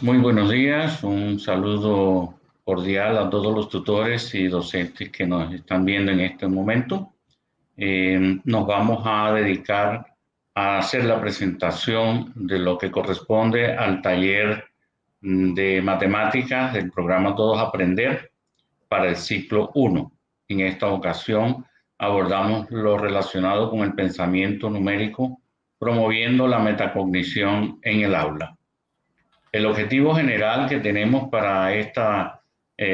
Muy buenos días, un saludo cordial a todos los tutores y docentes que nos están viendo en este momento. Nos vamos a dedicar a hacer la presentación de lo que corresponde al taller de matemáticas del programa Todos Aprender para el ciclo 1. En esta ocasión abordamos lo relacionado con el pensamiento numérico, promoviendo la metacognición en el aula. El objetivo general que tenemos para esta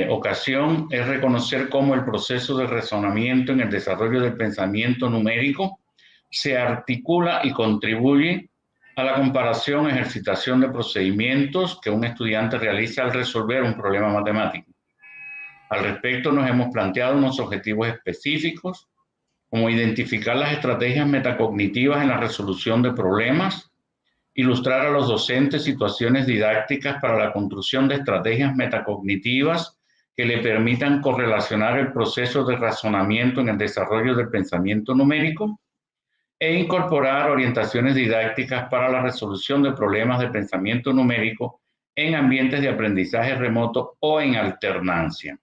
ocasión es reconocer cómo el proceso de razonamiento en el desarrollo del pensamiento numérico se articula y contribuye a la comparación, ejercitación de procedimientos que un estudiante realiza al resolver un problema matemático. Al respecto, nos hemos planteado unos objetivos específicos, como identificar las estrategias metacognitivas en la resolución de problemas, ilustrar a los docentes situaciones didácticas para la construcción de estrategias metacognitivas que le permitan correlacionar el proceso de razonamiento en el desarrollo del pensamiento numérico e incorporar orientaciones didácticas para la resolución de problemas de pensamiento numérico en ambientes de aprendizaje remoto o en alternancia.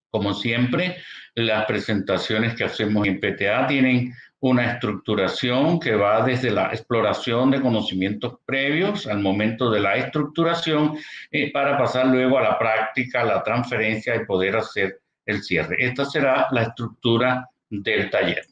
Como siempre, las presentaciones que hacemos en PTA tienen una estructuración que va desde la exploración de conocimientos previos al momento de la estructuración para pasar luego a la práctica, la transferencia y poder hacer el cierre. Esta será la estructura del taller.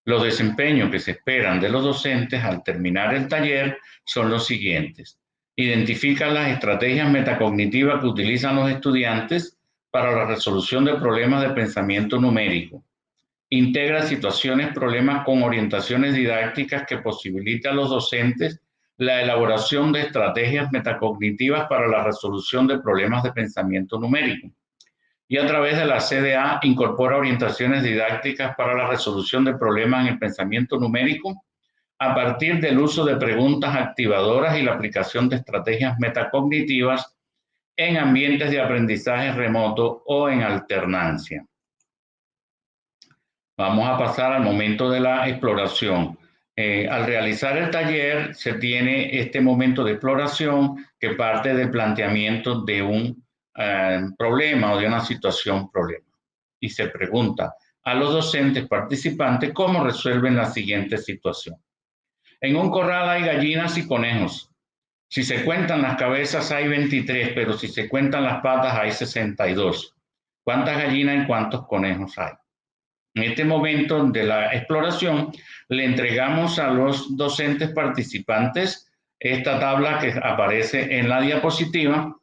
Los desempeños que se esperan de los docentes al terminar el taller son los siguientes. Identifican las estrategias metacognitivas que utilizan los estudiantes para la resolución de problemas de pensamiento numérico. Integra situaciones, problemas con orientaciones didácticas que posibilitan a los docentes la elaboración de estrategias metacognitivas para la resolución de problemas de pensamiento numérico. Y a través de la CDA incorpora orientaciones didácticas para la resolución de problemas en el pensamiento numérico a partir del uso de preguntas activadoras y la aplicación de estrategias metacognitivas en ambientes de aprendizaje remoto o en alternancia. Vamos a pasar al momento de la exploración. Al realizar el taller se tiene este momento de exploración que parte del planteamiento de un problema o de una situación problema. Y se pregunta a los docentes participantes cómo resuelven la siguiente situación. En un corral hay gallinas y conejos. Si se cuentan las cabezas hay 23, pero si se cuentan las patas hay 62. ¿Cuántas gallinas y cuántos conejos hay? En este momento de la exploración le entregamos a los docentes participantes esta tabla que aparece en la diapositiva,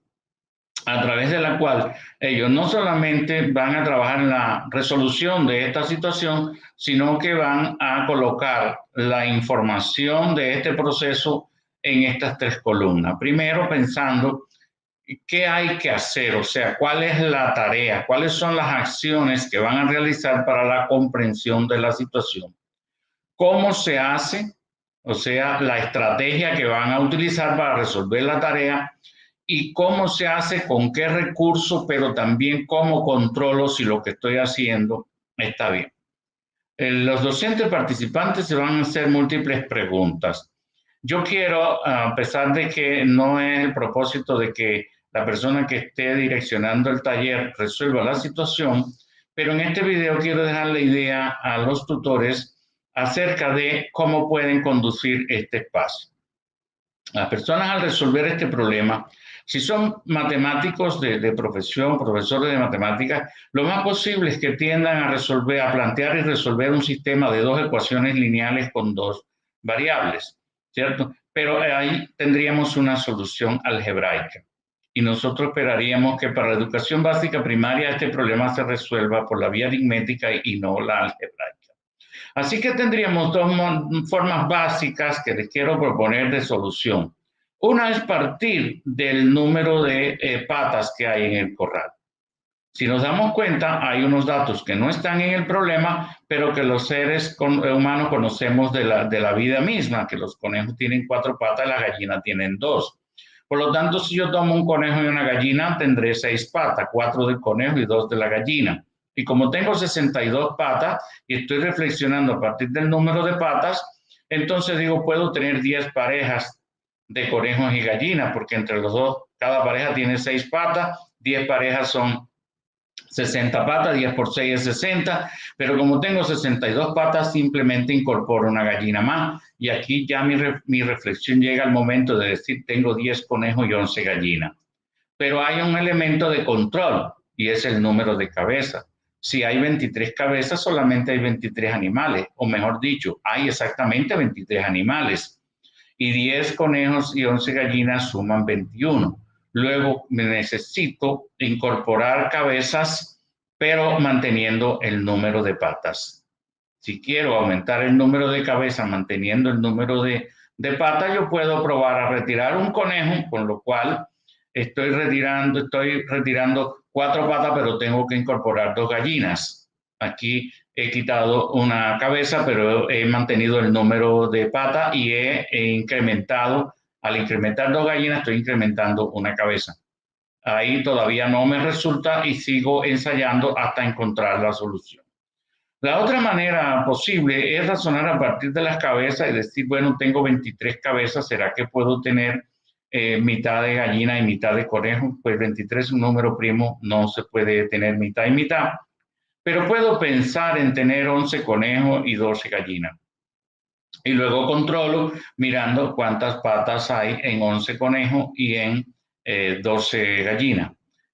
a través de la cual ellos no solamente van a trabajar en la resolución de esta situación, sino que van a colocar la información de este proceso en estas tres columnas. Primero, pensando qué hay que hacer, o sea, cuál es la tarea, cuáles son las acciones que van a realizar para la comprensión de la situación. ¿Cómo se hace? O sea, la estrategia que van a utilizar para resolver la tarea y cómo se hace, con qué recursos, pero también cómo controlo si lo que estoy haciendo está bien. Los docentes participantes se van a hacer múltiples preguntas. Yo quiero, a pesar de que no es el propósito de que la persona que esté direccionando el taller resuelva la situación, pero en este video quiero dejar la idea a los tutores acerca de cómo pueden conducir este espacio. Las personas al resolver este problema, si son matemáticos de profesión, profesores de matemáticas, lo más posible es que tiendan a resolver, a plantear y resolver un sistema de dos ecuaciones lineales con dos variables, ¿cierto? Pero ahí tendríamos una solución algebraica. Y nosotros esperaríamos que para la educación básica primaria este problema se resuelva por la vía aritmética y no la algebraica. Así que tendríamos dos formas básicas que les quiero proponer de solución. Una es partir del número de patas que hay en el corral. Si nos damos cuenta, hay unos datos que no están en el problema, pero que los seres humanos conocemos de la vida misma, que los conejos tienen 4 patas y las gallinas tienen 2. Por lo tanto, si yo tomo un conejo y una gallina, tendré 6 patas, 4 del conejo y 2 de la gallina. Y como tengo 62 patas y estoy reflexionando a partir del número de patas, entonces digo, puedo tener 10 parejas de conejos y gallinas, porque entre los dos, cada pareja tiene 6 patas, 10 parejas son 60 patas, 10 por 6 es 60, pero como tengo 62 patas, simplemente incorporo una gallina más. Y aquí ya mi reflexión llega al momento de decir, tengo 10 conejos y 11 gallinas. Pero hay un elemento de control y es el número de cabezas. Si hay 23 cabezas, solamente hay 23 animales, o mejor dicho, hay exactamente 23 animales. Y 10 conejos y 11 gallinas suman 21. Luego necesito incorporar cabezas, pero manteniendo el número de patas. Si quiero aumentar el número de cabezas manteniendo el número de patas, yo puedo probar a retirar un conejo, con lo cual estoy retirando 4 patas, pero tengo que incorporar 2 gallinas. Aquí he quitado una cabeza, pero he mantenido el número de patas y he incrementado, al incrementar 2 gallinas, estoy incrementando una cabeza. Ahí todavía no me resulta y sigo ensayando hasta encontrar la solución. La otra manera posible es razonar a partir de las cabezas y decir, bueno, tengo 23 cabezas, ¿será que puedo tener mitad de gallina y mitad de conejo? Pues 23 es un número primo, no se puede tener mitad y mitad, pero puedo pensar en tener 11 conejos y 12 gallinas. Y luego controlo mirando cuántas patas hay en 11 conejos y en 12 gallinas.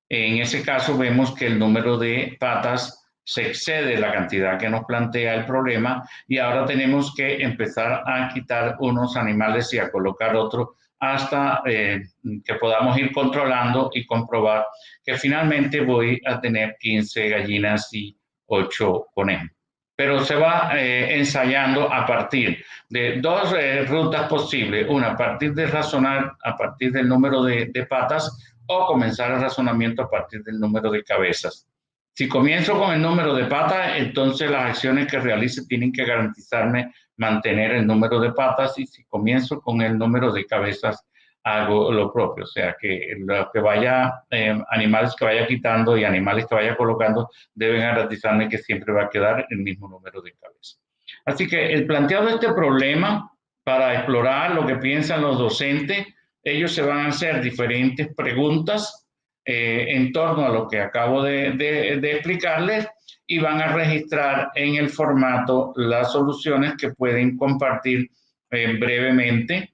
En ese caso vemos que el número de patas se excede la cantidad que nos plantea el problema y ahora tenemos que empezar a quitar unos animales y a colocar otros hasta que podamos ir controlando y comprobar que finalmente voy a tener 15 gallinas y 8 conejos. Pero se va ensayando a partir de 2 rutas posibles. Una, a partir de razonar a partir del número de patas o comenzar el razonamiento a partir del número de cabezas. Si comienzo con el número de patas, entonces las acciones que realice tienen que garantizarme mantener el número de patas y si comienzo con el número de cabezas, hago lo propio. O sea, que lo que vaya, animales que vaya quitando y animales que vaya colocando, deben garantizarme que siempre va a quedar el mismo número de cabezas. Así que el planteado de este problema, para explorar lo que piensan los docentes, ellos se van a hacer diferentes preguntas en torno a lo que acabo de explicarles y van a registrar en el formato las soluciones que pueden compartir brevemente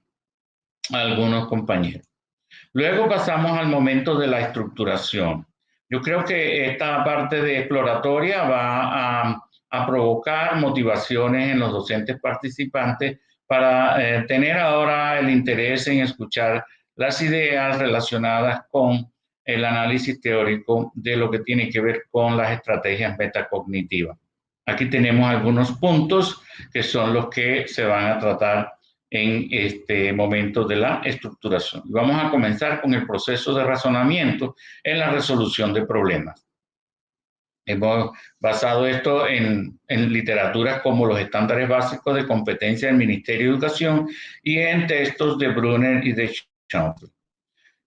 a algunos compañeros. Luego pasamos al momento de la estructuración. Yo creo que esta parte de exploratoria va a provocar motivaciones en los docentes participantes para tener ahora el interés en escuchar las ideas relacionadas con el análisis teórico de lo que tiene que ver con las estrategias metacognitivas. Aquí tenemos algunos puntos que son los que se van a tratar en este momento de la estructuración. Vamos a comenzar con el proceso de razonamiento en la resolución de problemas. Hemos basado esto en literaturas como los estándares básicos de competencia del Ministerio de Educación y en textos de Brunner y de Schoenfeld.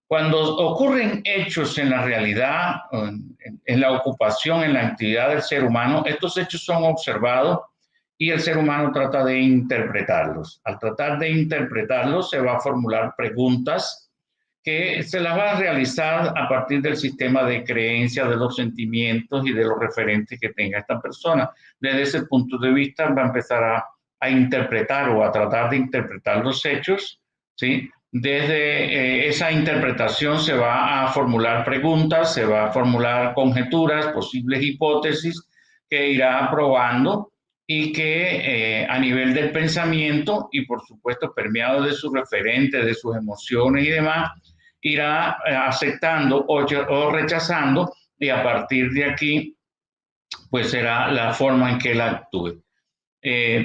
Cuando ocurren hechos en la realidad, en la ocupación, en la actividad del ser humano, estos hechos son observados y el ser humano trata de interpretarlos. Al tratar de interpretarlos, se va a formular preguntas que se las va a realizar a partir del sistema de creencias, de los sentimientos y de los referentes que tenga esta persona. Desde ese punto de vista va a empezar a interpretar o a tratar de interpretar los hechos, ¿sí? Desde esa interpretación se va a formular preguntas, se va a formular conjeturas, posibles hipótesis que irá probando y que a nivel del pensamiento y por supuesto permeado de sus referentes, de sus emociones y demás, irá aceptando o rechazando y a partir de aquí pues será la forma en que él actúe.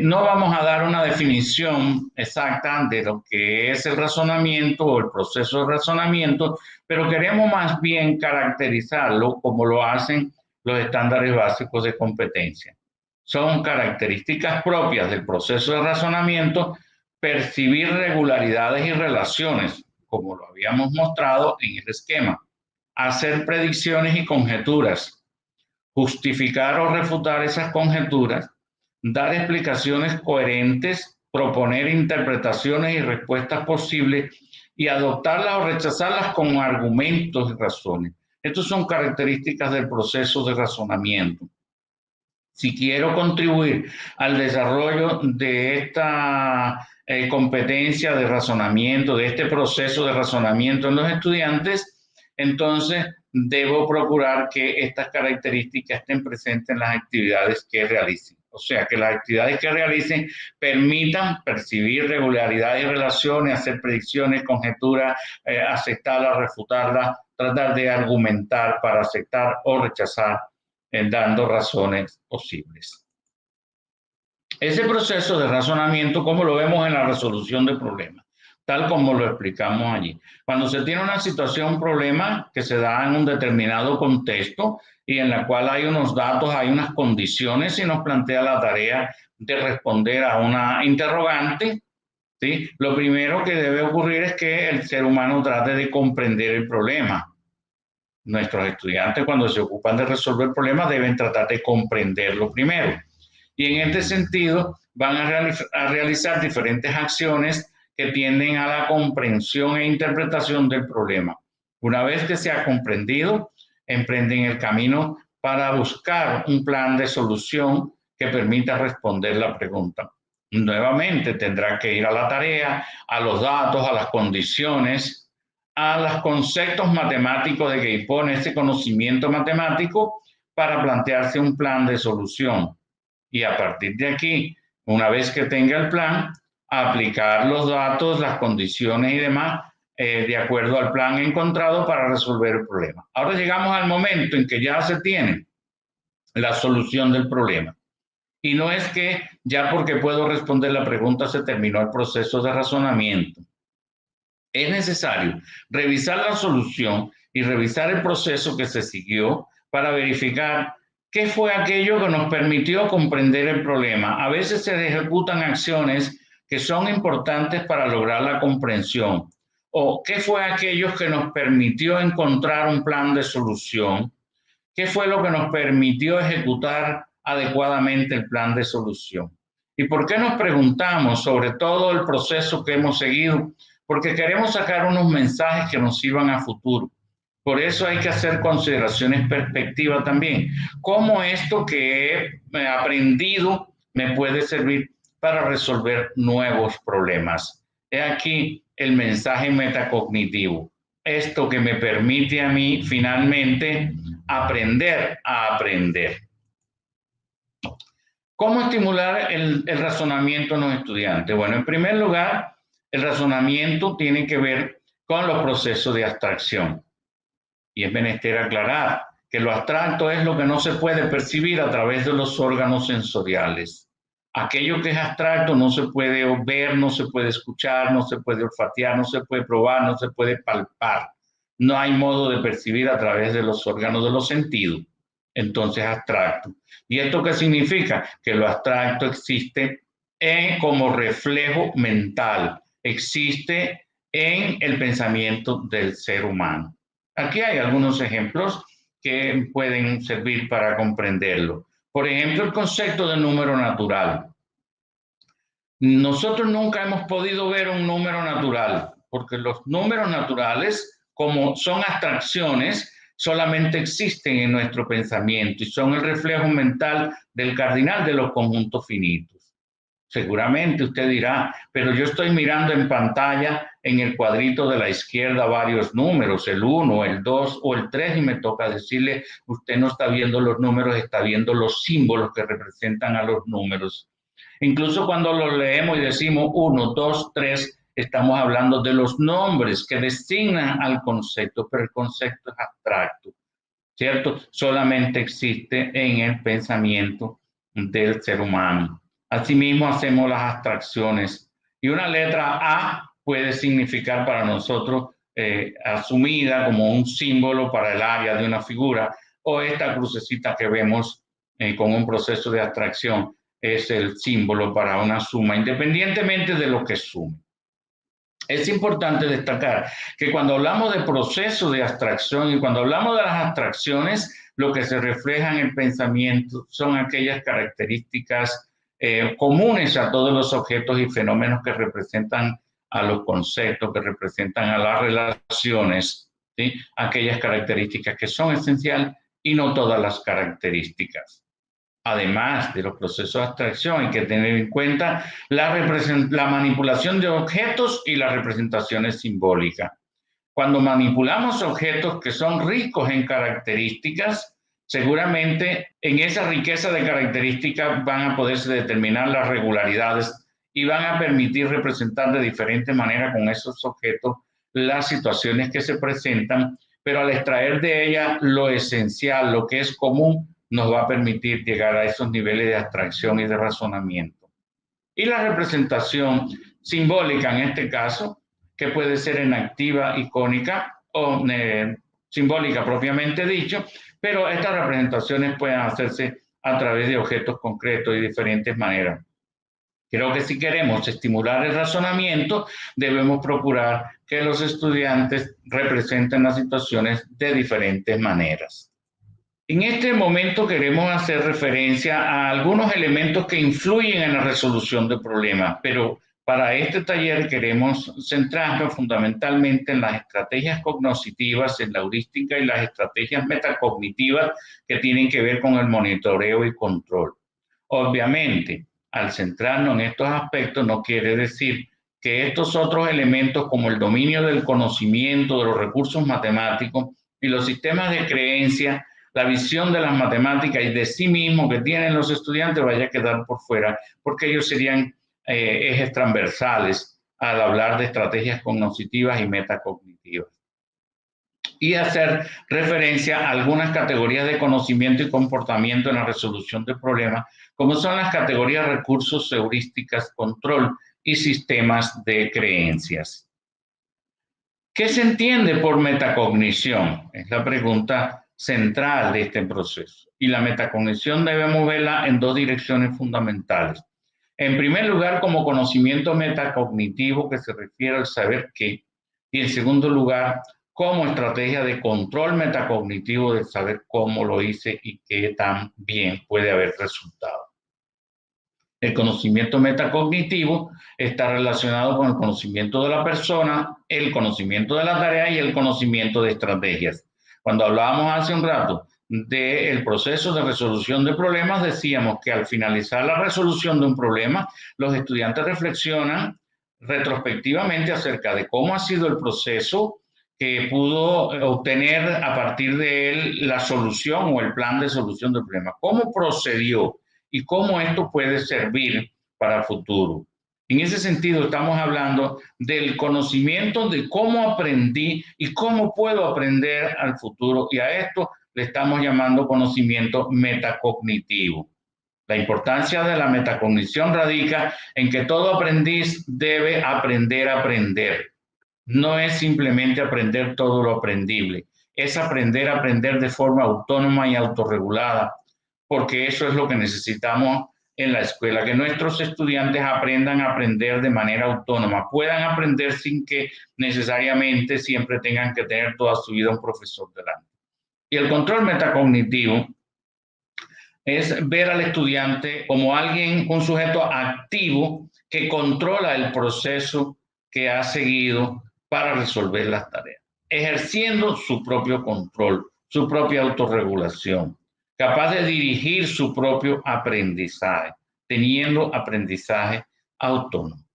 No vamos a dar una definición exacta de lo que es el razonamiento o el proceso de razonamiento, pero queremos más bien caracterizarlo como lo hacen los estándares básicos de competencia. Son características propias del proceso de razonamiento percibir regularidades y relaciones, como lo habíamos mostrado en el esquema, hacer predicciones y conjeturas, justificar o refutar esas conjeturas, dar explicaciones coherentes, proponer interpretaciones y respuestas posibles y adoptarlas o rechazarlas con argumentos y razones. Estas son características del proceso de razonamiento. Si quiero contribuir al desarrollo de esta competencia de razonamiento, de este proceso de razonamiento en los estudiantes, entonces debo procurar que estas características estén presentes en las actividades que realicen. O sea, que las actividades que realicen permitan percibir regularidades y relaciones, hacer predicciones, conjeturas, aceptarlas, refutarlas, tratar de argumentar para aceptar o rechazar, dando razones posibles. Ese proceso de razonamiento, como lo vemos en la resolución de problemas, tal como lo explicamos allí. Cuando se tiene una situación, un problema que se da en un determinado contexto y en la cual hay unos datos, hay unas condiciones y nos plantea la tarea de responder a una interrogante, ¿sí? Lo primero que debe ocurrir es que el ser humano trate de comprender el problema. Nuestros estudiantes, cuando se ocupan de resolver problemas, deben tratar de comprenderlo primero. Y en este sentido, van a realizar diferentes acciones que tienden a la comprensión e interpretación del problema. Una vez que se ha comprendido, emprenden el camino para buscar un plan de solución que permita responder la pregunta. Nuevamente, tendrá que ir a la tarea, a los datos, a las condiciones, a los conceptos matemáticos de que dispone ese conocimiento matemático para plantearse un plan de solución. Y a partir de aquí, una vez que tenga el plan, aplicar los datos, las condiciones y demás de acuerdo al plan encontrado para resolver el problema. Ahora llegamos al momento en que ya se tiene la solución del problema. Y no es que ya porque puedo responder la pregunta se terminó el proceso de razonamiento. Es necesario revisar la solución y revisar el proceso que se siguió para verificar qué fue aquello que nos permitió comprender el problema. A veces se ejecutan acciones que son importantes para lograr la comprensión. O qué fue aquello que nos permitió encontrar un plan de solución. ¿Qué fue lo que nos permitió ejecutar adecuadamente el plan de solución? ¿Y por qué nos preguntamos sobre todo el proceso que hemos seguido? Porque queremos sacar unos mensajes que nos sirvan a futuro. Por eso hay que hacer consideraciones perspectiva también. ¿Cómo esto que he aprendido me puede servir para resolver nuevos problemas? He aquí el mensaje metacognitivo. Esto que me permite a mí finalmente aprender a aprender. ¿Cómo estimular el razonamiento en los estudiantes? Bueno, en primer lugar, el razonamiento tiene que ver con los procesos de abstracción. Y es menester aclarar que lo abstracto es lo que no se puede percibir a través de los órganos sensoriales. Aquello que es abstracto no se puede ver, no se puede escuchar, no se puede olfatear, no se puede probar, no se puede palpar. No hay modo de percibir a través de los órganos de los sentidos. Entonces, abstracto. ¿Y esto qué significa? Que lo abstracto existe como reflejo mental, existe en el pensamiento del ser humano. Aquí hay algunos ejemplos que pueden servir para comprenderlo. Por ejemplo, el concepto de número natural. Nosotros nunca hemos podido ver un número natural, porque los números naturales, como son abstracciones, solamente existen en nuestro pensamiento y son el reflejo mental del cardinal de los conjuntos finitos. Seguramente usted dirá, pero yo estoy mirando en pantalla en el cuadrito de la izquierda varios números, el 1, el 2 o el 3, y me toca decirle, usted no está viendo los números, está viendo los símbolos que representan a los números. Incluso cuando los leemos y decimos 1, 2, 3, estamos hablando de los nombres que designan al concepto, pero el concepto es abstracto, ¿cierto? Solamente existe en el pensamiento del ser humano. Asimismo, hacemos las abstracciones. Y una letra A puede significar para nosotros asumida como un símbolo para el área de una figura, o esta crucecita que vemos con un proceso de abstracción es el símbolo para una suma, independientemente de lo que sume. Es importante destacar que cuando hablamos de proceso de abstracción y cuando hablamos de las abstracciones, lo que se refleja en el pensamiento son aquellas características comunes a todos los objetos y fenómenos que representan a los conceptos, que representan a las relaciones, ¿sí? Aquellas características que son esenciales y no todas las características. Además de los procesos de abstracción, hay que tener en cuenta la manipulación de objetos y las representaciones simbólicas. Cuando manipulamos objetos que son ricos en características, seguramente en esa riqueza de características van a poderse determinar las regularidades y van a permitir representar de diferente manera con esos objetos las situaciones que se presentan, pero al extraer de ellas lo esencial, lo que es común, nos va a permitir llegar a esos niveles de abstracción y de razonamiento. Y la representación simbólica en este caso, que puede ser enactiva, icónica o simbólica propiamente dicho, pero estas representaciones pueden hacerse a través de objetos concretos y diferentes maneras. Creo que si queremos estimular el razonamiento, debemos procurar que los estudiantes representen las situaciones de diferentes maneras. En este momento queremos hacer referencia a algunos elementos que influyen en la resolución de problemas, pero para este taller queremos centrarnos fundamentalmente en las estrategias cognitivas, en la heurística y las estrategias metacognitivas que tienen que ver con el monitoreo y control. Obviamente, al centrarnos en estos aspectos no quiere decir que estos otros elementos como el dominio del conocimiento, de los recursos matemáticos y los sistemas de creencia, la visión de las matemáticas y de sí mismo que tienen los estudiantes vaya a quedar por fuera, porque ellos serían ejes transversales al hablar de estrategias cognitivas y metacognitivas. Y hacer referencia a algunas categorías de conocimiento y comportamiento en la resolución de problemas, como son las categorías recursos, heurísticas, control y sistemas de creencias. ¿Qué se entiende por metacognición? Es la pregunta central de este proceso. Y la metacognición debemos verla en dos direcciones fundamentales. En primer lugar, como conocimiento metacognitivo que se refiere al saber qué. Y en segundo lugar, como estrategia de control metacognitivo de saber cómo lo hice y qué tan bien puede haber resultado. El conocimiento metacognitivo está relacionado con el conocimiento de la persona, el conocimiento de la tarea y el conocimiento de estrategias. Cuando hablábamos hace un rato del proceso de resolución de problemas, decíamos que al finalizar la resolución de un problema, los estudiantes reflexionan retrospectivamente acerca de cómo ha sido el proceso que pudo obtener a partir de él la solución o el plan de solución del problema, cómo procedió y cómo esto puede servir para el futuro. En ese sentido, estamos hablando del conocimiento de cómo aprendí y cómo puedo aprender al futuro, y a esto le estamos llamando conocimiento metacognitivo. La importancia de la metacognición radica en que todo aprendiz debe aprender a aprender. No es simplemente aprender todo lo aprendible, es aprender a aprender de forma autónoma y autorregulada, porque eso es lo que necesitamos en la escuela, que nuestros estudiantes aprendan a aprender de manera autónoma, puedan aprender sin que necesariamente siempre tengan que tener toda su vida un profesor delante. Y el control metacognitivo es ver al estudiante como alguien, un sujeto activo que controla el proceso que ha seguido para resolver las tareas, ejerciendo su propio control, su propia autorregulación, capaz de dirigir su propio aprendizaje, teniendo aprendizaje autónomo.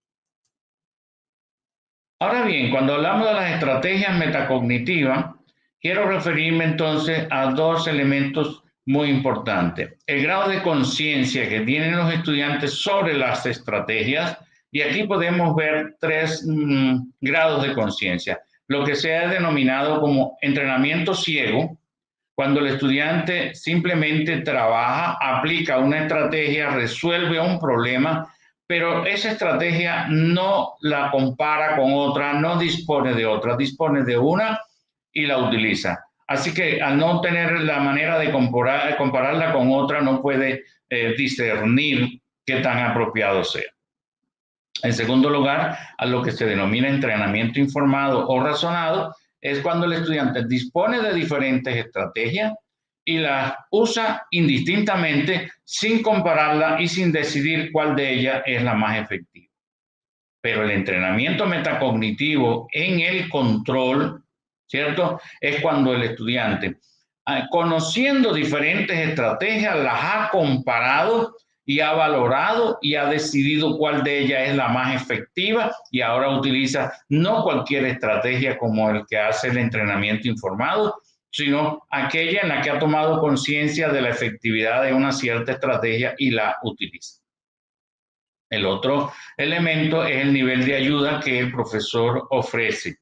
Ahora bien, cuando hablamos de las estrategias metacognitivas, quiero referirme entonces a dos elementos muy importantes. El grado de conciencia que tienen los estudiantes sobre las estrategias, y aquí podemos ver tres grados de conciencia. Lo que se ha denominado como entrenamiento ciego, cuando el estudiante simplemente trabaja, aplica una estrategia, resuelve un problema, pero esa estrategia no la compara con otra, no dispone de otra, dispone de una y la utiliza. Así que al no tener la manera de compararla con otra, no puede discernir qué tan apropiado sea. En segundo lugar, a lo que se denomina entrenamiento informado o razonado, es cuando el estudiante dispone de diferentes estrategias y las usa indistintamente sin compararla y sin decidir cuál de ellas es la más efectiva. Pero el entrenamiento metacognitivo en el control, ¿cierto? Es cuando el estudiante, conociendo diferentes estrategias, las ha comparado y ha valorado y ha decidido cuál de ellas es la más efectiva y ahora utiliza no cualquier estrategia como el que hace el entrenamiento informado, sino aquella en la que ha tomado conciencia de la efectividad de una cierta estrategia y la utiliza. El otro elemento es el nivel de ayuda que el profesor ofrece,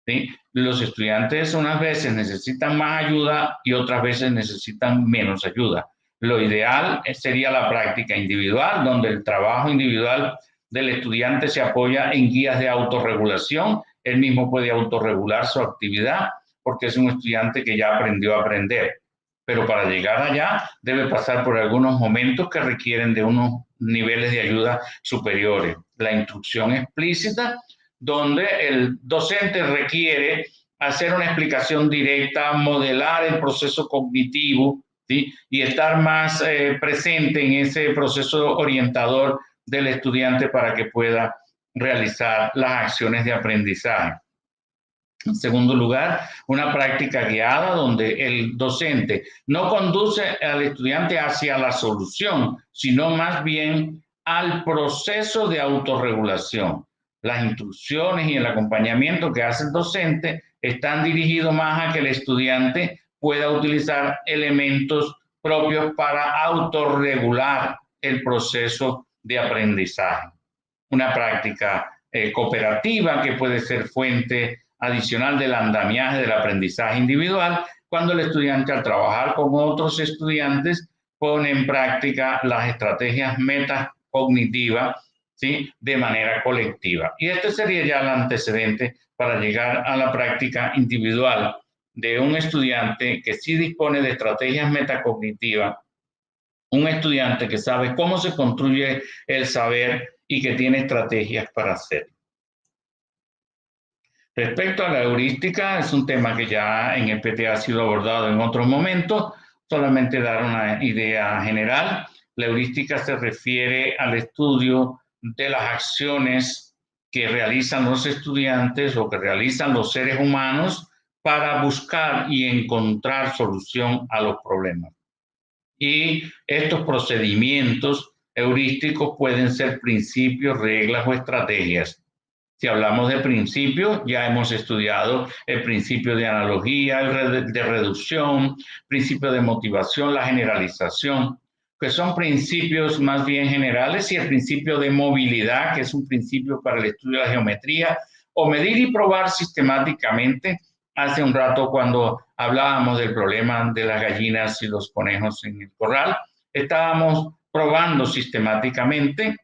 ¿sí? Los estudiantes unas veces necesitan más ayuda y otras veces necesitan menos ayuda. Lo ideal sería la práctica individual, donde el trabajo individual del estudiante se apoya en guías de autorregulación. Él mismo puede autorregular su actividad porque es un estudiante que ya aprendió a aprender. Pero para llegar allá debe pasar por algunos momentos que requieren de unos niveles de ayuda superiores. La instrucción explícita, donde el docente requiere hacer una explicación directa, modelar el proceso cognitivo, ¿sí? Y estar más presente en ese proceso orientador del estudiante para que pueda realizar las acciones de aprendizaje. En segundo lugar, una práctica guiada donde el docente no conduce al estudiante hacia la solución, sino más bien al proceso de autorregulación. Las instrucciones y el acompañamiento que hace el docente están dirigidos más a que el estudiante pueda utilizar elementos propios para autorregular el proceso de aprendizaje. Una práctica cooperativa que puede ser fuente adicional del andamiaje del aprendizaje individual, cuando el estudiante, al trabajar con otros estudiantes, pone en práctica las estrategias metacognitivas, ¿sí? De manera colectiva. Y este sería ya el antecedente para llegar a la práctica individual de un estudiante que sí dispone de estrategias metacognitivas, un estudiante que sabe cómo se construye el saber y que tiene estrategias para hacerlo. Respecto a la heurística, es un tema que ya en el PTA ha sido abordado en otros momentos, solamente dar una idea general. La heurística se refiere al estudio de las acciones que realizan los estudiantes o que realizan los seres humanos para buscar y encontrar solución a los problemas. Y estos procedimientos heurísticos pueden ser principios, reglas o estrategias. Si hablamos de principios, ya hemos estudiado el principio de analogía, el de reducción, principio de motivación, la generalización, que son principios más bien generales, y el principio de movilidad, que es un principio para el estudio de la geometría, o medir y probar sistemáticamente. Hace un rato, cuando hablábamos del problema de las gallinas y los conejos en el corral, estábamos probando sistemáticamente.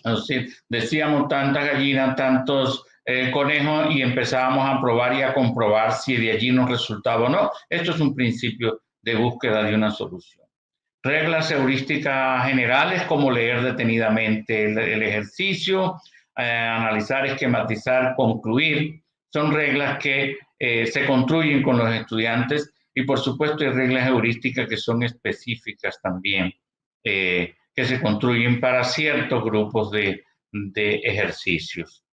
Es decir, decíamos tantas gallinas, tantos conejos, y empezábamos a probar y a comprobar si de allí nos resultaba o no. Esto es un principio de búsqueda de una solución. Reglas heurísticas generales como leer detenidamente el ejercicio, analizar, esquematizar, concluir, son reglas que se construyen con los estudiantes, y por supuesto hay reglas heurísticas que son específicas también, que se construyen para ciertos grupos de ejercicios.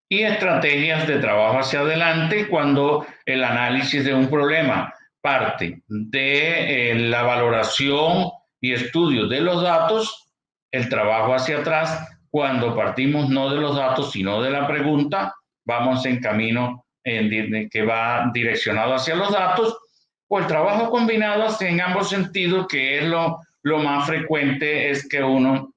Y estrategias de trabajo hacia adelante cuando el análisis de un problema parte de la valoración y estudio de los datos, el trabajo hacia atrás cuando partimos no de los datos sino de la pregunta, vamos en camino que va direccionado hacia los datos, o el trabajo combinado en ambos sentidos, que es lo más frecuente, es que uno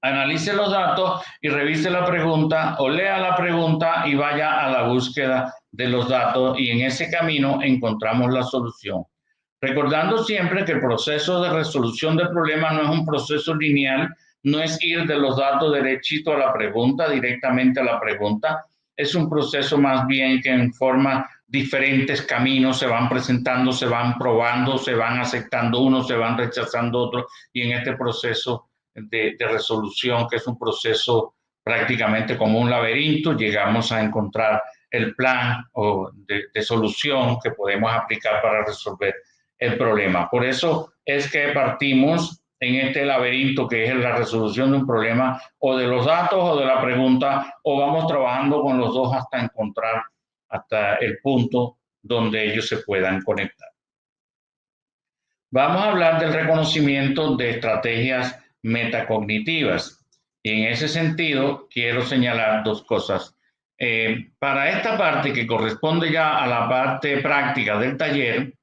analice los datos y revise la pregunta, o lea la pregunta y vaya a la búsqueda de los datos, y en ese camino encontramos la solución. Recordando siempre que el proceso de resolución del problema no es un proceso lineal, no es ir de los datos derechito a la pregunta, directamente a la pregunta. Es un proceso más bien que en forma diferentes caminos se van presentando, se van probando, se van aceptando unos, se van rechazando otros, y en este proceso de resolución, que es un proceso prácticamente como un laberinto, llegamos a encontrar el plan de solución que podemos aplicar para resolver el problema. Por eso es que partimos en este laberinto que es la resolución de un problema o de los datos o de la pregunta, o vamos trabajando con los dos hasta encontrar hasta el punto donde ellos se puedan conectar. Vamos a hablar del reconocimiento de estrategias metacognitivas. Y en ese sentido, quiero señalar dos cosas. Para esta parte que corresponde ya a la parte práctica del taller,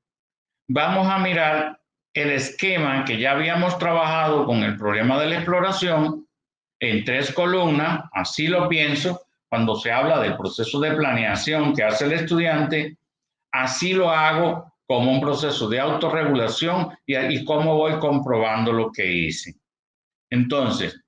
vamos a mirar el esquema que ya habíamos trabajado con el problema de la exploración en 3 columnas, así lo pienso, cuando se habla del proceso de planeación que hace el estudiante, así lo hago como un proceso de autorregulación y cómo voy comprobando lo que hice. Entonces,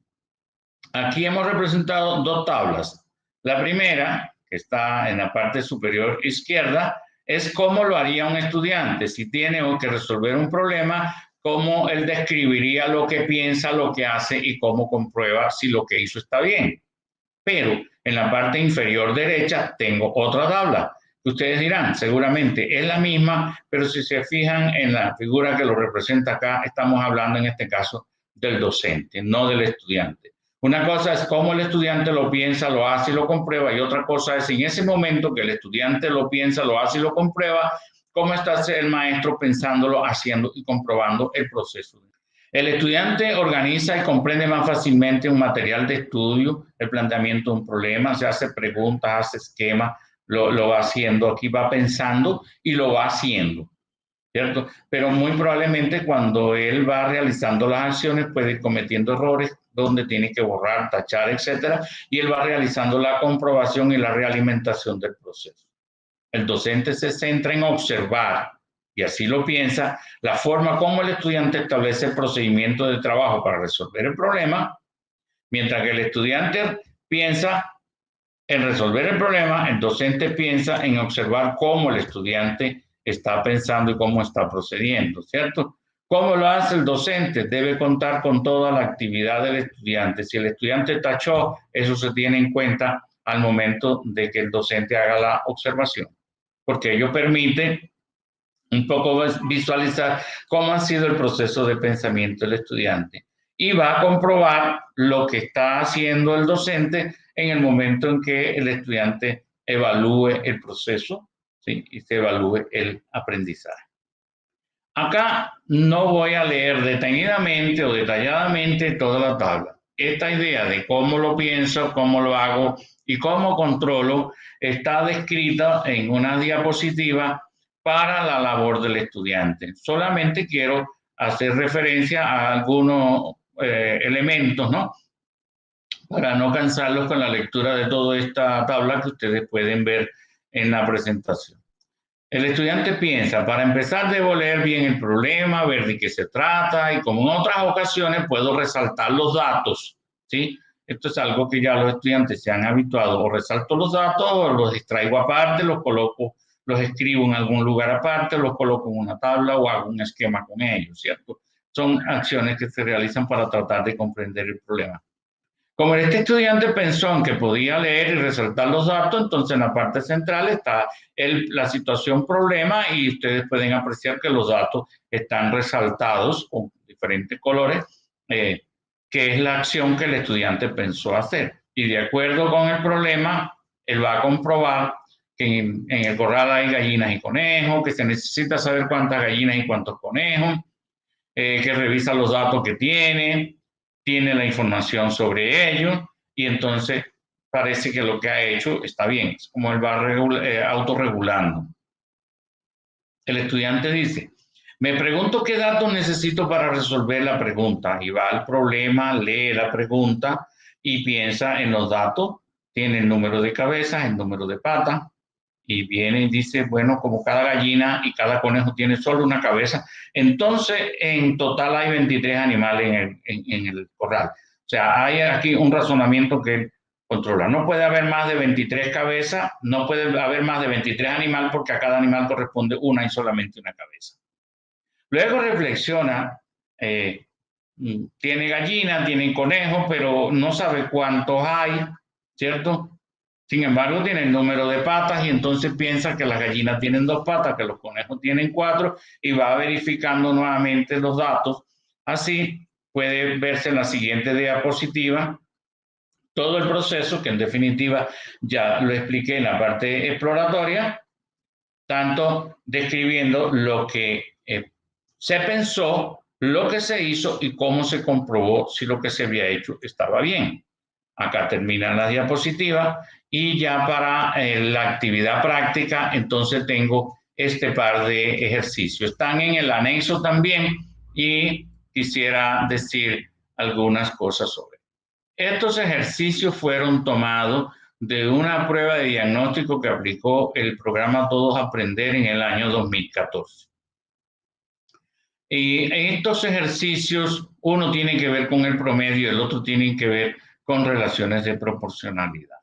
aquí hemos representado 2 tablas. La primera, que está en la parte superior izquierda, es cómo lo haría un estudiante. Si tiene que resolver un problema, cómo él describiría lo que piensa, lo que hace y cómo comprueba si lo que hizo está bien. Pero en la parte inferior derecha tengo otra tabla. Ustedes dirán, seguramente es la misma, pero si se fijan en la figura que lo representa acá, estamos hablando en este caso del docente, no del estudiante. Una cosa es cómo el estudiante lo piensa, lo hace y lo comprueba, y otra cosa es en ese momento que el estudiante lo piensa, lo hace y lo comprueba, cómo está el maestro pensándolo, haciendo y comprobando el proceso. El estudiante organiza y comprende más fácilmente un material de estudio, el planteamiento de un problema, se hace preguntas, hace esquemas, lo va haciendo, aquí va pensando y lo va haciendo, ¿cierto? Pero muy probablemente cuando él va realizando las acciones puede ir cometiendo errores donde tiene que borrar, tachar, etcétera, y él va realizando la comprobación y la realimentación del proceso. El docente se centra en observar, y así lo piensa, la forma como el estudiante establece el procedimiento de trabajo para resolver el problema, mientras que el estudiante piensa en resolver el problema, el docente piensa en observar cómo el estudiante está pensando y cómo está procediendo, ¿cierto? ¿Cómo lo hace el docente? Debe contar con toda la actividad del estudiante. Si el estudiante tachó, eso se tiene en cuenta al momento de que el docente haga la observación, porque ello permite un poco visualizar cómo ha sido el proceso de pensamiento del estudiante y va a comprobar lo que está haciendo el docente en el momento en que el estudiante evalúe el proceso, ¿sí? Y se evalúe el aprendizaje. Acá no voy a leer detenidamente o detalladamente toda la tabla. Esta idea de cómo lo pienso, cómo lo hago y cómo controlo está descrita en una diapositiva para la labor del estudiante. Solamente quiero hacer referencia a algunos elementos, ¿no? Para no cansarlos con la lectura de toda esta tabla que ustedes pueden ver en la presentación. El estudiante piensa, para empezar debo leer bien el problema, ver de qué se trata y como en otras ocasiones puedo resaltar los datos, ¿sí? Esto es algo que ya los estudiantes se han habituado, o resalto los datos o los extraigo aparte, los coloco, los escribo en algún lugar aparte, los coloco en una tabla o hago un esquema con ellos, ¿cierto? Son acciones que se realizan para tratar de comprender el problema. Como este estudiante pensó en que podía leer y resaltar los datos, entonces en la parte central está la situación problema y ustedes pueden apreciar que los datos están resaltados con diferentes colores, que es la acción que el estudiante pensó hacer. Y de acuerdo con el problema, él va a comprobar que en el corral hay gallinas y conejos, que se necesita saber cuántas gallinas y cuántos conejos, que revisa los datos que tiene la información sobre ello y entonces parece que lo que ha hecho está bien, es como él va autorregulando. El estudiante dice, me pregunto qué datos necesito para resolver la pregunta y va al problema, lee la pregunta y piensa en los datos, tiene el número de cabezas, el número de patas y viene y dice, bueno, como cada gallina y cada conejo tiene solo una cabeza, entonces en total hay 23 animales en el corral. O sea, hay aquí un razonamiento que él controla. No puede haber más de 23 cabezas, no puede haber más de 23 animales porque a cada animal corresponde una y solamente una cabeza. Luego reflexiona, tiene gallinas, tiene conejos, pero no sabe cuántos hay, ¿cierto? Sin embargo, tiene el número de patas y entonces piensa que las gallinas tienen 2 patas, que los conejos tienen 4 y va verificando nuevamente los datos. Así puede verse en la siguiente diapositiva todo el proceso, que en definitiva ya lo expliqué en la parte exploratoria, tanto describiendo lo que se pensó, lo que se hizo y cómo se comprobó si lo que se había hecho estaba bien. Acá termina la diapositiva y ya para la actividad práctica, entonces tengo este par de ejercicios. Están en el anexo también y quisiera decir algunas cosas sobre. Estos ejercicios fueron tomados de una prueba de diagnóstico que aplicó el programa Todos Aprender en el año 2014. Y en estos ejercicios, uno tiene que ver con el promedio, el otro tiene que ver con relaciones de proporcionalidad.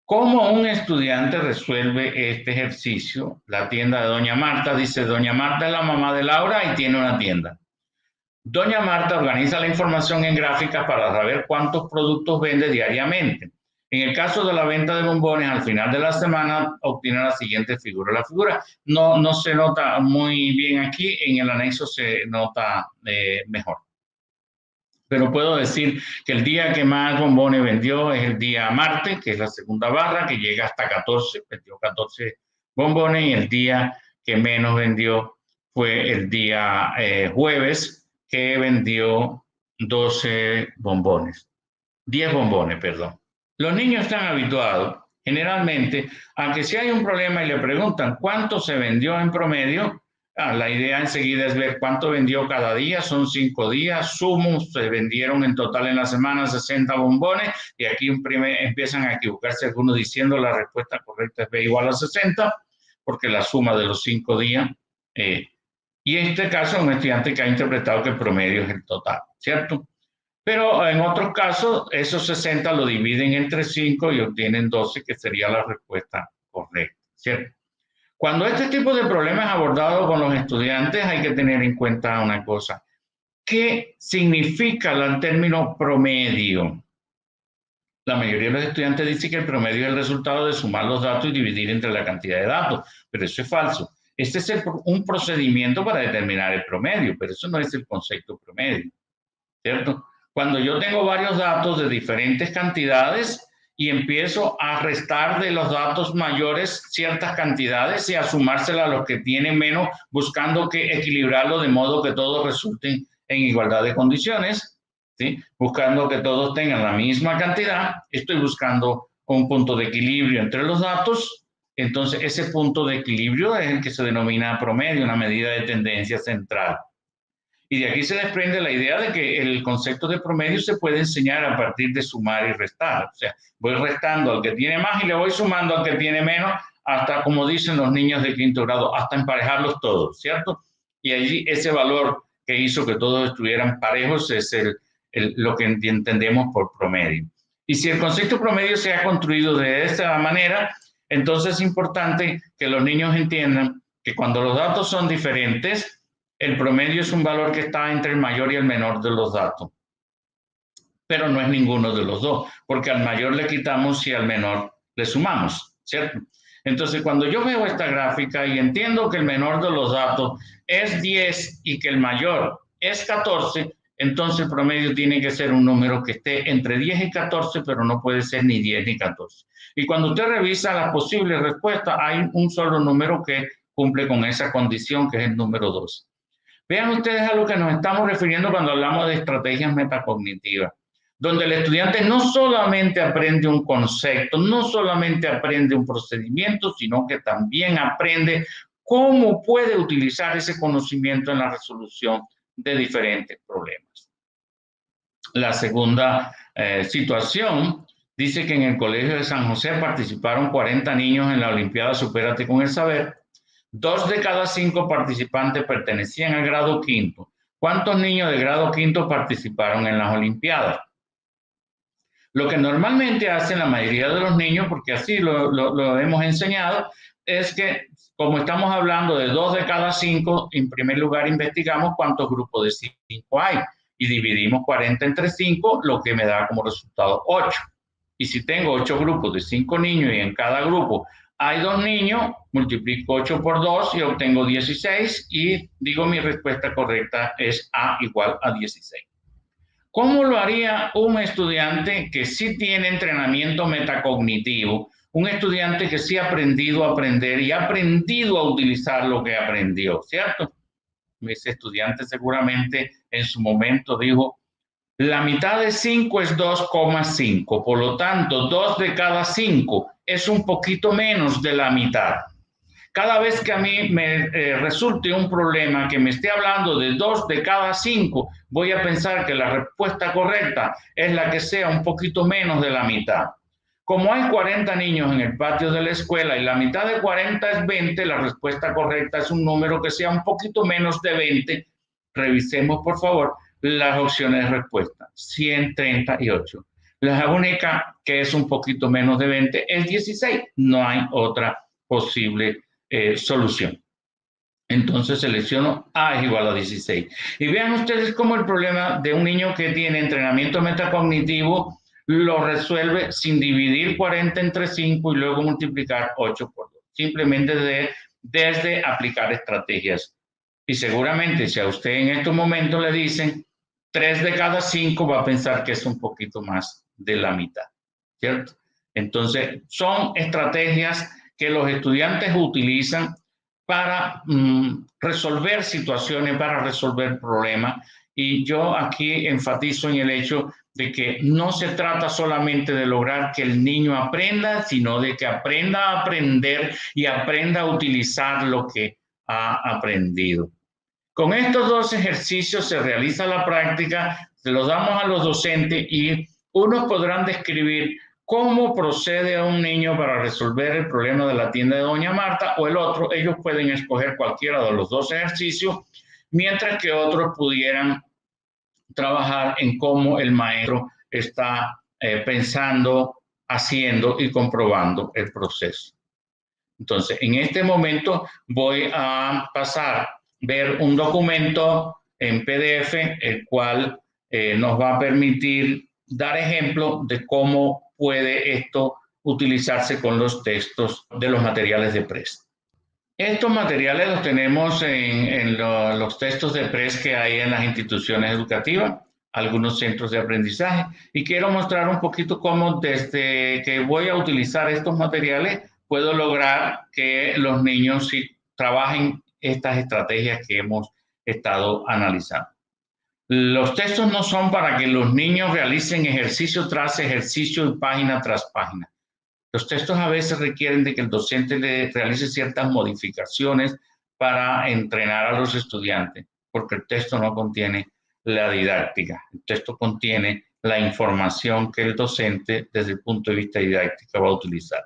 ¿Cómo un estudiante resuelve este ejercicio? La tienda de Doña Marta dice, Doña Marta es la mamá de Laura y tiene una tienda. Doña Marta organiza la información en gráficas para saber cuántos productos vende diariamente. En el caso de la venta de bombones, al final de la semana obtiene la siguiente figura. La figura no se nota muy bien aquí, en el anexo se nota mejor. Pero puedo decir que el día que más bombones vendió es el día martes, que es la segunda barra, que llega hasta 14, vendió 14 bombones, y el día que menos vendió fue el día jueves, que vendió 12 bombones, 10 bombones, perdón. Los niños están habituados generalmente a que si hay un problema y le preguntan cuánto se vendió en promedio, la idea enseguida es ver cuánto vendió cada día, son 5 días, sumo, se vendieron en total en la semana 60 bombones, y aquí empiezan a equivocarse algunos diciendo la respuesta correcta es B igual a 60, porque la suma de los 5 días, y en este caso un estudiante que ha interpretado que el promedio es el total, ¿cierto? Pero en otros casos, esos 60 lo dividen entre 5 y obtienen 12, que sería la respuesta correcta, ¿cierto? Cuando este tipo de problemas es abordado con los estudiantes, hay que tener en cuenta una cosa. ¿Qué significa el término promedio? La mayoría de los estudiantes dice que el promedio es el resultado de sumar los datos y dividir entre la cantidad de datos, pero eso es falso. Este es un procedimiento para determinar el promedio, pero eso no es el concepto promedio, ¿cierto? Cuando yo tengo varios datos de diferentes cantidades y empiezo a restar de los datos mayores ciertas cantidades y a sumárselas a los que tienen menos, buscando que equilibrarlo de modo que todos resulten en igualdad de condiciones, ¿sí? Buscando que todos tengan la misma cantidad, estoy buscando un punto de equilibrio entre los datos. Entonces, ese punto de equilibrio es el que se denomina promedio, una medida de tendencia central. Y de aquí se desprende la idea de que el concepto de promedio se puede enseñar a partir de sumar y restar. O sea, voy restando al que tiene más y le voy sumando al que tiene menos, hasta, como dicen los niños de quinto grado, hasta emparejarlos todos, ¿cierto? Y allí ese valor que hizo que todos estuvieran parejos es lo que entendemos por promedio. Y si el concepto promedio se ha construido de esta manera, entonces es importante que los niños entiendan que cuando los datos son diferentes, el promedio es un valor que está entre el mayor y el menor de los datos, pero no es ninguno de los dos, porque al mayor le quitamos y al menor le sumamos, ¿cierto? Entonces, cuando yo veo esta gráfica y entiendo que el menor de los datos es 10 y que el mayor es 14, entonces el promedio tiene que ser un número que esté entre 10 y 14, pero no puede ser ni 10 ni 14. Y cuando usted revisa las posibles respuestas, hay un solo número que cumple con esa condición, que es el número 12. Vean ustedes a lo que nos estamos refiriendo cuando hablamos de estrategias metacognitivas, donde el estudiante no solamente aprende un concepto, no solamente aprende un procedimiento, sino que también aprende cómo puede utilizar ese conocimiento en la resolución de diferentes problemas. La segunda situación dice que en el Colegio de San José participaron 40 niños en la Olimpiada Supérate con el Saber. 2 de cada 5 participantes pertenecían al grado quinto. ¿Cuántos niños de grado quinto participaron en las Olimpiadas? Lo que normalmente hacen la mayoría de los niños, porque así lo hemos enseñado, es que como estamos hablando de 2 de cada 5, en primer lugar investigamos cuántos grupos de 5 hay y dividimos 40 entre 5, lo que me da como resultado 8. Y si tengo 8 grupos de 5 niños y en cada grupo hay 2 niños, multiplico 8 por 2 y obtengo 16 y digo mi respuesta correcta es A igual a 16. ¿Cómo lo haría un estudiante que sí tiene entrenamiento metacognitivo? Un estudiante que sí ha aprendido a aprender y ha aprendido a utilizar lo que aprendió, ¿cierto? Ese estudiante seguramente en su momento dijo, la mitad de 5 es 2,5, por lo tanto, 2 de cada 5 es un poquito menos de la mitad. Cada vez que a mí me resulte un problema que me esté hablando de 2 de cada 5, voy a pensar que la respuesta correcta es la que sea un poquito menos de la mitad. Como hay 40 niños en el patio de la escuela y la mitad de 40 es 20, la respuesta correcta es un número que sea un poquito menos de 20. Revisemos, por favor, las opciones de respuesta. 138. La única que es un poquito menos de 20 es 16. No hay otra posible solución. Entonces selecciono A es igual a 16. Y vean ustedes cómo el problema de un niño que tiene entrenamiento metacognitivo lo resuelve sin dividir 40 entre 5 y luego multiplicar 8 por 2. Simplemente desde aplicar estrategias. Y seguramente si a usted en estos momentos le dicen 3 de cada 5, va a pensar que es un poquito más de la mitad, ¿cierto? Entonces son estrategias que los estudiantes utilizan para resolver situaciones, para resolver problemas. Y yo aquí enfatizo en el hecho de que no se trata solamente de lograr que el niño aprenda, sino de que aprenda a aprender y aprenda a utilizar lo que ha aprendido. Con estos dos ejercicios se realiza la práctica, se los damos a los docentes y unos podrán describir cómo procede a un niño para resolver el problema de la tienda de Doña Marta o el otro. Ellos pueden escoger cualquiera de los dos ejercicios, mientras que otros pudieran trabajar en cómo el maestro está pensando, haciendo y comprobando el proceso. Entonces, en este momento voy a pasar a ver un documento en PDF, el cual nos va a permitir dar ejemplo de cómo puede esto utilizarse con los textos de los materiales de PRES. Estos materiales los tenemos en los textos de PRES que hay en las instituciones educativas, algunos centros de aprendizaje, y quiero mostrar un poquito cómo desde que voy a utilizar estos materiales puedo lograr que los niños sí trabajen estas estrategias que hemos estado analizando. Los textos no son para que los niños realicen ejercicio tras ejercicio y página tras página. Los textos a veces requieren de que el docente le realice ciertas modificaciones para entrenar a los estudiantes, porque el texto no contiene la didáctica, el texto contiene la información que el docente desde el punto de vista didáctico va a utilizar.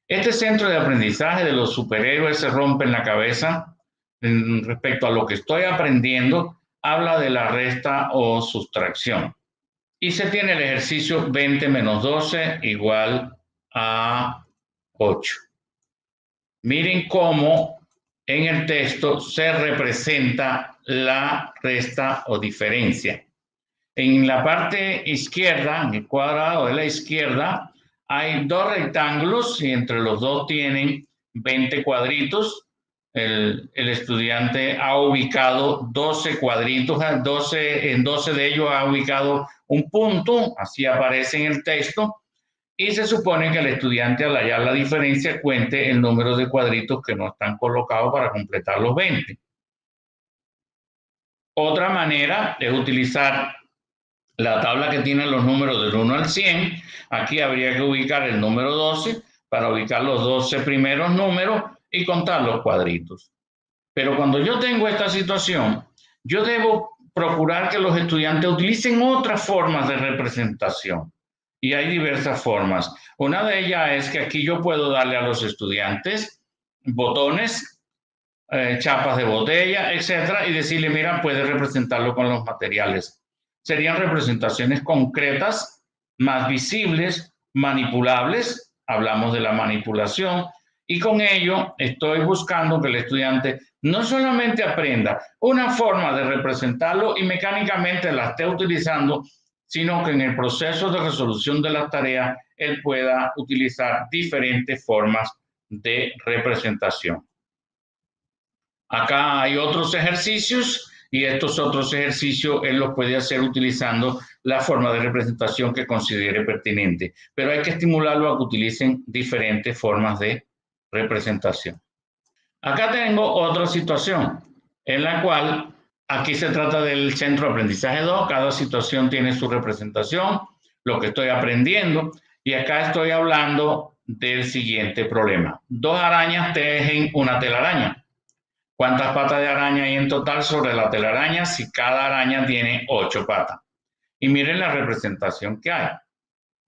Este centro de aprendizaje de los superhéroes se rompe en la cabeza respecto a lo que estoy aprendiendo, habla de la resta o sustracción. Y se tiene el ejercicio 20 menos 12 igual a 8. Miren cómo en el texto se representa la resta o diferencia. En la parte izquierda, en el cuadrado de la izquierda, hay dos rectángulos y entre los dos tienen 20 cuadritos. El estudiante ha ubicado 12 cuadritos, en 12 de ellos ha ubicado un punto, así aparece en el texto, y se supone que el estudiante al hallar la diferencia cuente el número de cuadritos que no están colocados para completar los 20. Otra manera es utilizar la tabla que tiene los números del 1 al 100. Aquí habría que ubicar el número 12 para ubicar los 12 primeros números y contar los cuadritos. Pero cuando yo tengo esta situación, yo debo procurar que los estudiantes utilicen otras formas de representación. Y hay diversas formas. Una de ellas es que aquí yo puedo darle a los estudiantes botones, chapas de botella, etcétera, y decirle, mira, puedes representarlo con los materiales. Serían representaciones concretas, más visibles, manipulables, hablamos de la manipulación, y con ello estoy buscando que el estudiante no solamente aprenda una forma de representarlo y mecánicamente la esté utilizando, sino que en el proceso de resolución de la tarea él pueda utilizar diferentes formas de representación. Acá hay otros ejercicios y estos otros ejercicios él los puede hacer utilizando la forma de representación que considere pertinente. Pero hay que estimularlo a que utilicen diferentes formas de representación. Acá tengo otra situación en la cual aquí se trata del centro de aprendizaje 2. Cada situación tiene su representación, lo que estoy aprendiendo. Y acá estoy hablando del siguiente problema. 2 arañas tejen una telaraña. ¿Cuántas patas de araña hay en total sobre la telaraña si cada araña tiene 8 patas? Y miren la representación que hay.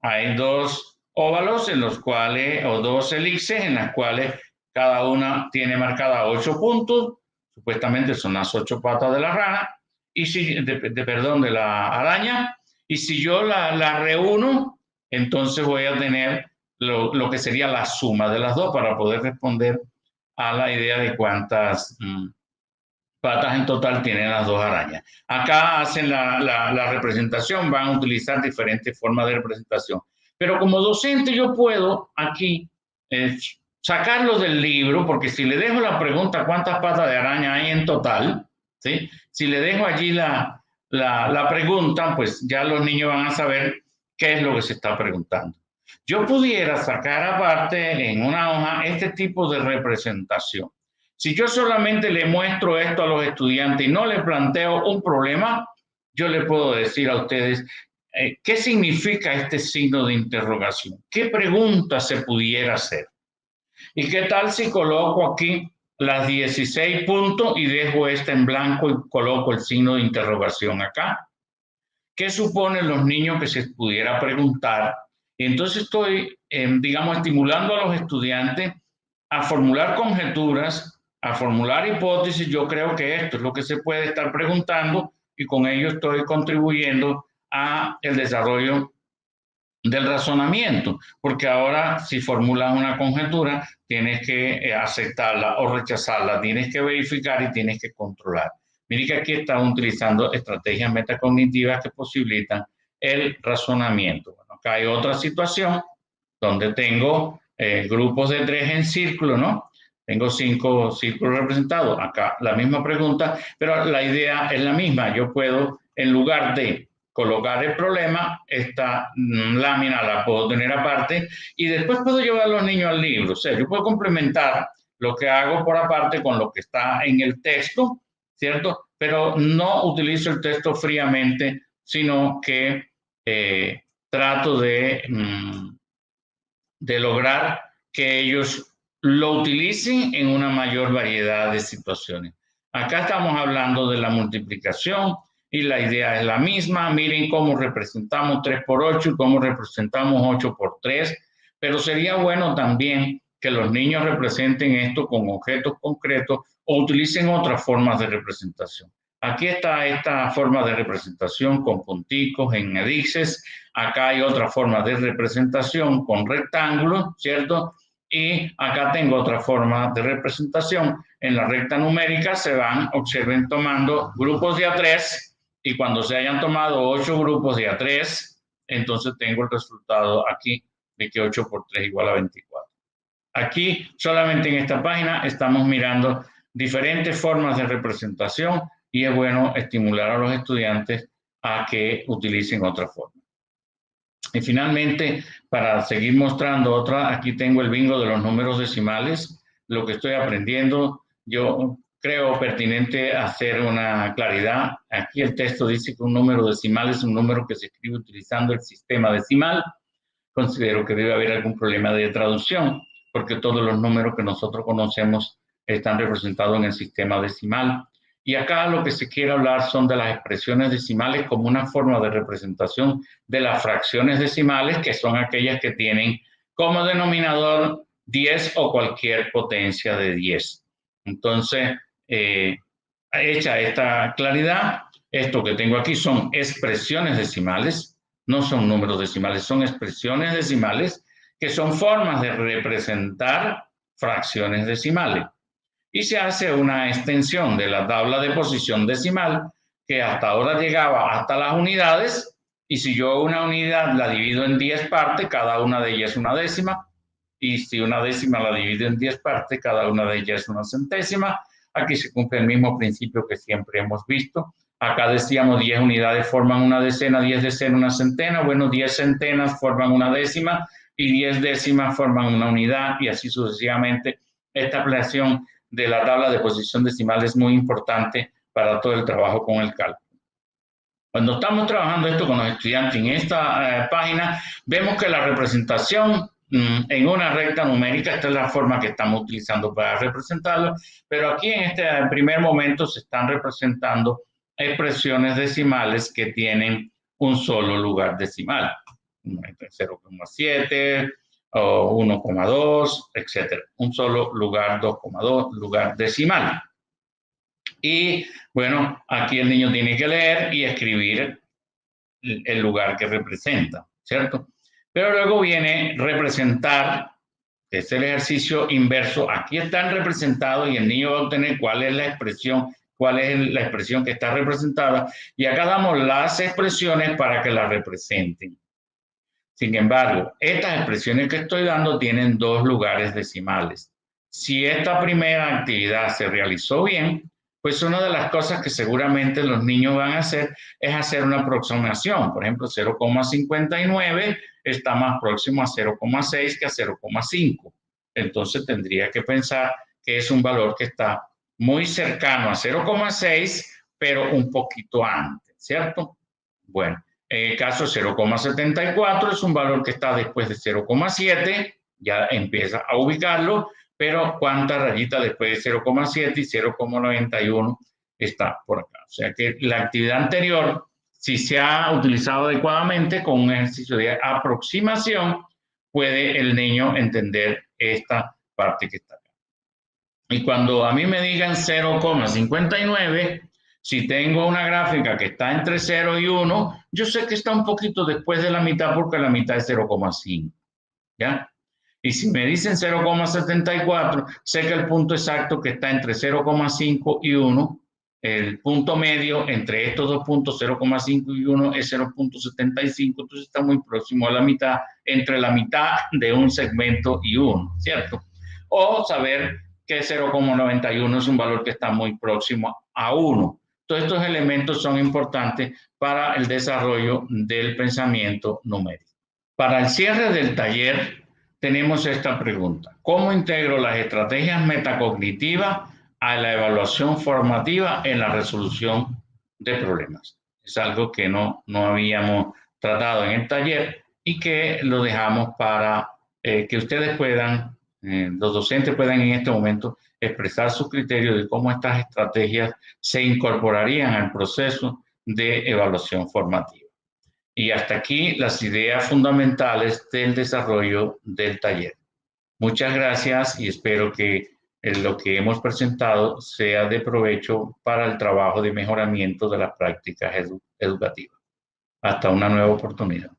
Hay 2 óvalos en los cuales, o 2 elipses en las cuales cada una tiene marcada 8 puntos. Supuestamente son las 8 patas de la rana, y si, de la araña. Y si yo la reúno, entonces voy a tener lo que sería la suma de las dos para poder responder a la idea de cuántas patas en total tienen las 2 arañas. Acá hacen la representación, van a utilizar diferentes formas de representación. Pero como docente yo puedo aquí sacarlo del libro, porque si le dejo la pregunta cuántas patas de araña hay en total, ¿sí? Si le dejo allí la pregunta, pues ya los niños van a saber qué es lo que se está preguntando. Yo pudiera sacar aparte en una hoja este tipo de representación. Si yo solamente le muestro esto a los estudiantes y no les planteo un problema, yo le puedo decir a ustedes qué significa este signo de interrogación, qué pregunta se pudiera hacer. ¿Y qué tal si coloco aquí las 16 puntos y dejo esta en blanco y coloco el signo de interrogación acá? ¿Qué suponen los niños que se pudiera preguntar? Y entonces estoy, digamos, estimulando a los estudiantes a formular conjeturas, a formular hipótesis. Yo creo que esto es lo que se puede estar preguntando y con ello estoy contribuyendo a el desarrollo del razonamiento, porque ahora si formulas una conjetura tienes que aceptarla o rechazarla, tienes que verificar y tienes que controlar. Miren que aquí están utilizando estrategias metacognitivas que posibilitan el razonamiento. Bueno, acá hay otra situación donde tengo grupos de 3 en círculo, ¿no? Tengo 5 círculos representados. Acá la misma pregunta, pero la idea es la misma. Yo puedo, en lugar de colocar el problema, esta lámina la puedo tener aparte y después puedo llevar a los niños al libro. O sea, yo puedo complementar lo que hago por aparte con lo que está en el texto, ¿cierto? Pero no utilizo el texto fríamente, sino que trato de lograr que ellos lo utilicen en una mayor variedad de situaciones. Acá estamos hablando de la multiplicación y la idea es la misma. Miren cómo representamos 3 por 8 y cómo representamos 8 por 3, pero sería bueno también que los niños representen esto con objetos concretos o utilicen otras formas de representación. Aquí está esta forma de representación con punticos en elipses. Acá hay otra forma de representación con rectángulos, ¿cierto? Y acá tengo otra forma de representación. En la recta numérica se van, observen, tomando grupos de A3 y cuando se hayan tomado 8 grupos de A3, entonces tengo el resultado aquí de que 8 por 3 igual a 24. Aquí, solamente en esta página, estamos mirando diferentes formas de representación y es bueno estimular a los estudiantes a que utilicen otra forma. Y finalmente, para seguir mostrando otra, aquí tengo el bingo de los números decimales, lo que estoy aprendiendo. Yo creo pertinente hacer una claridad. Aquí el texto dice que un número decimal es un número que se escribe utilizando el sistema decimal. Considero que debe haber algún problema de traducción, porque todos los números que nosotros conocemos están representados en el sistema decimal. Y acá lo que se quiere hablar son de las expresiones decimales como una forma de representación de las fracciones decimales, que son aquellas que tienen como denominador 10 o cualquier potencia de 10. Entonces, hecha esta claridad, esto que tengo aquí son expresiones decimales, no son números decimales, son expresiones decimales que son formas de representar fracciones decimales. Y se hace una extensión de la tabla de posición decimal que hasta ahora llegaba hasta las unidades, y si yo una unidad la divido en 10 partes, cada una de ellas es una décima, y si una décima la divido en 10 partes, cada una de ellas es una centésima. Aquí se cumple el mismo principio que siempre hemos visto. Acá decíamos 10 unidades forman una decena, 10 decenas una centena. Bueno, 10 centenas forman una décima y 10 décimas forman una unidad y así sucesivamente. Esta ampliación de la tabla de posición decimal es muy importante para todo el trabajo con el cálculo. Cuando estamos trabajando esto con los estudiantes en esta página, vemos que la representación en una recta numérica, esta es la forma que estamos utilizando para representarlo, pero aquí en este primer momento se están representando expresiones decimales que tienen un solo lugar decimal, 0,7 o 1,2, etcétera, un solo lugar, 2,2, lugar decimal. Y bueno, aquí el niño tiene que leer y escribir el lugar que representa, ¿cierto? Pero luego viene representar, que es el ejercicio inverso. Aquí están representados y el niño va a obtener cuál es la expresión que está representada. Y acá damos las expresiones para que la representen. Sin embargo, estas expresiones que estoy dando tienen dos lugares decimales. Si esta primera actividad se realizó bien, pues una de las cosas que seguramente los niños van a hacer es hacer una aproximación. Por ejemplo, 0,59 está más próximo a 0,6 que a 0,5. Entonces tendría que pensar que es un valor que está muy cercano a 0,6, pero un poquito antes, ¿cierto? Bueno, en el caso 0,74 es un valor que está después de 0,7, ya empieza a ubicarlo, pero cuánta rayita después de 0,7 y 0,91 está por acá. O sea que la actividad anterior, si se ha utilizado adecuadamente con un ejercicio de aproximación, puede el niño entender esta parte que está acá. Y cuando a mí me digan 0,59, si tengo una gráfica que está entre 0 y 1, yo sé que está un poquito después de la mitad porque la mitad es 0,5, ¿ya? Y si me dicen 0,74, sé que el punto exacto que está entre 0,5 y 1, el punto medio entre estos dos puntos, 0,5 y 1, es 0,75, entonces está muy próximo a la mitad, entre la mitad de un segmento y 1, ¿cierto? O saber que 0,91 es un valor que está muy próximo a 1. Todos estos elementos son importantes para el desarrollo del pensamiento numérico. Para el cierre del taller, tenemos esta pregunta: ¿cómo integro las estrategias metacognitivas a la evaluación formativa en la resolución de problemas? Es algo que no habíamos tratado en el taller y que lo dejamos para que ustedes puedan, los docentes puedan en este momento expresar sus criterios de cómo estas estrategias se incorporarían al proceso de evaluación formativa. Y hasta aquí las ideas fundamentales del desarrollo del taller. Muchas gracias y espero que lo que hemos presentado sea de provecho para el trabajo de mejoramiento de las prácticas educativas. Hasta una nueva oportunidad.